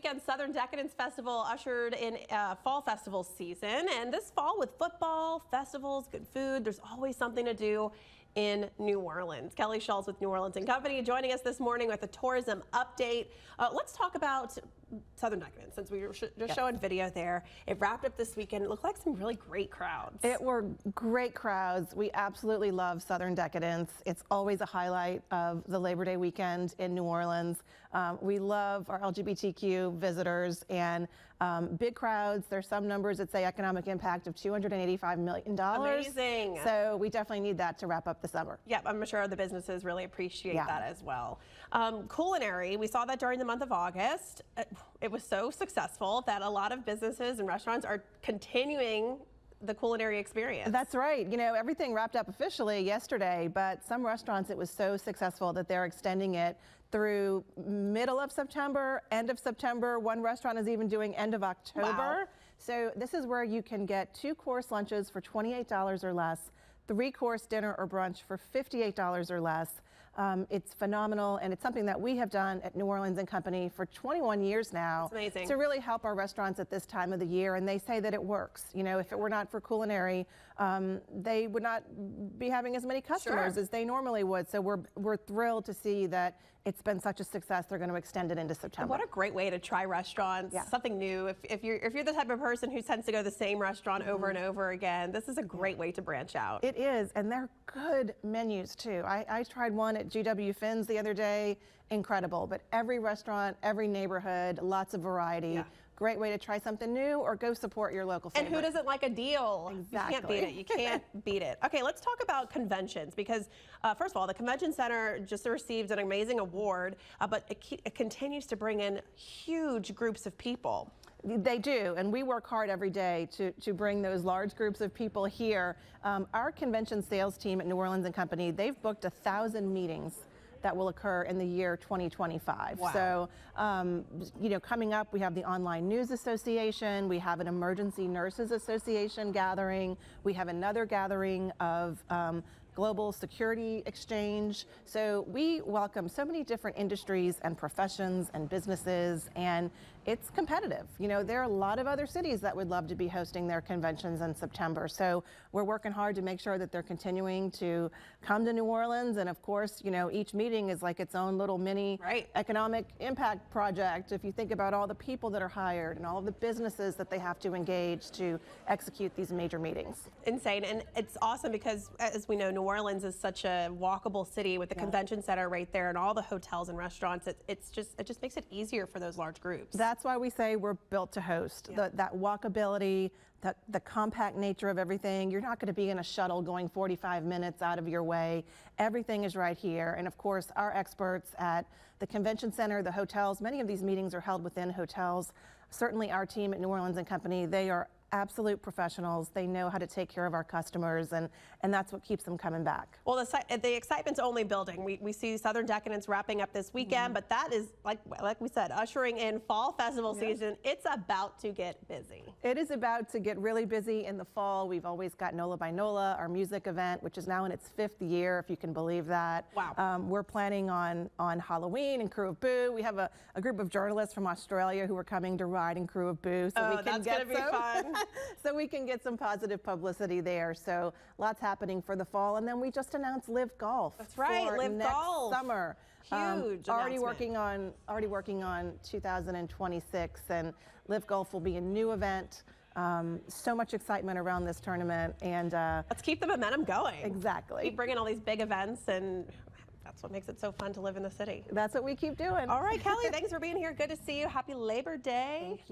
Weekend Southern Decadence Festival ushered in fall festival season, and this fall with football, festivals, good food, there's always something to do in New Orleans. Kelly Schultz with New Orleans & Company joining us this morning with a tourism update. Let's talk about Southern Decadence, since we were just showing video there. It wrapped up this weekend. It looked like some really great crowds. It were great crowds. We absolutely love Southern Decadence. It's always a highlight of the Labor Day weekend in New Orleans. We love our LGBTQ visitors and big crowds. There's some numbers that say economic impact of $285 million. Amazing. So we definitely need that to wrap up the summer. Yep, I'm sure the businesses really appreciate that as well. Culinary, we saw that during the month of August. It was so successful that a lot of businesses and restaurants are continuing the culinary experience. That's right. You know, everything wrapped up officially yesterday, but some restaurants, it was so successful that they're extending it through middle of September, end of September. One restaurant is even doing end of October. Wow. So this is where you can get 2-course lunches for $28 or less, 3-course dinner or brunch for $58 or less. It's phenomenal, and it's something that we have done at New Orleans & Company for 21 years now. That's amazing. To really help our restaurants at this time of the year, and they say that it works. You know, if it were not for culinary, they would not be having as many customers as they normally would. So we're thrilled to see that it's been such a success. They're going to extend it into September. What a great way to try restaurants, something new. If you're the type of person who tends to go to the same restaurant over and over again, this is a great way to branch out. It is, and they're good menus too. I tried one at GW Finn's the other day, incredible. But every restaurant, every neighborhood, lots of variety. Yeah. Great way to try something new or go support your local favorite. And who doesn't like a deal? Exactly. You can't beat it. You can't beat it. Okay, let's talk about conventions because, first of all, the Convention Center just received an amazing award, but it continues to bring in huge groups of people. They do, and we work hard every day to bring those large groups of people here. Our convention sales team at New Orleans & Company, they've booked 1,000 meetings that will occur in the year 2025. Wow. So, you know, coming up, we have the Online News Association, we have an Emergency Nurses Association gathering, we have another gathering of Global Security Exchange. So we welcome so many different industries and professions and businesses, and it's competitive. You know, there are a lot of other cities that would love to be hosting their conventions in September. So we're working hard to make sure that they're continuing to come to New Orleans. And of course, you know, each meeting is like its own little mini economic impact project. If you think about all the people that are hired and all of the businesses that they have to engage to execute these major meetings. Insane. And it's awesome because, as we know, New Orleans is such a walkable city with the convention center right there and all the hotels and restaurants. It just makes it easier for those large groups. That's why we say we're built to host. That walkability, the compact nature of everything. You're not going to be in a shuttle going 45 minutes out of your way. Everything is right here. And of course, our experts at the convention center, the hotels, many of these meetings are held within hotels. Certainly our team at New Orleans & Company, they are absolute professionals. They know how to take care of our customers, and that's what keeps them coming back. Well, the excitement's only building. We see Southern Decadence wrapping up this weekend, but that is, like we said, ushering in fall festival season. It's about to get busy. It is about to get really busy in the fall. We've always got NOLA by NOLA, our music event, which is now in its 5th year, if you can believe that. Wow. We're planning on Halloween and Crew of Boo. We have a group of journalists from Australia who are coming to ride in Crew of Boo. So we can that's gonna be fun. So we can get some positive publicity there. So lots happening for the fall. And then we just announced Live Golf. That's right, for Live next Golf. summer. Huge already working on 2026, and Live Golf will be a new event. So much excitement around this tournament, and let's keep the momentum going. Exactly. Keep bringing all these big events, and that's what makes it so fun to live in the city. That's what we keep doing. All right, Kelly, thanks for being here. Good to see you. Happy Labor Day. Thank you.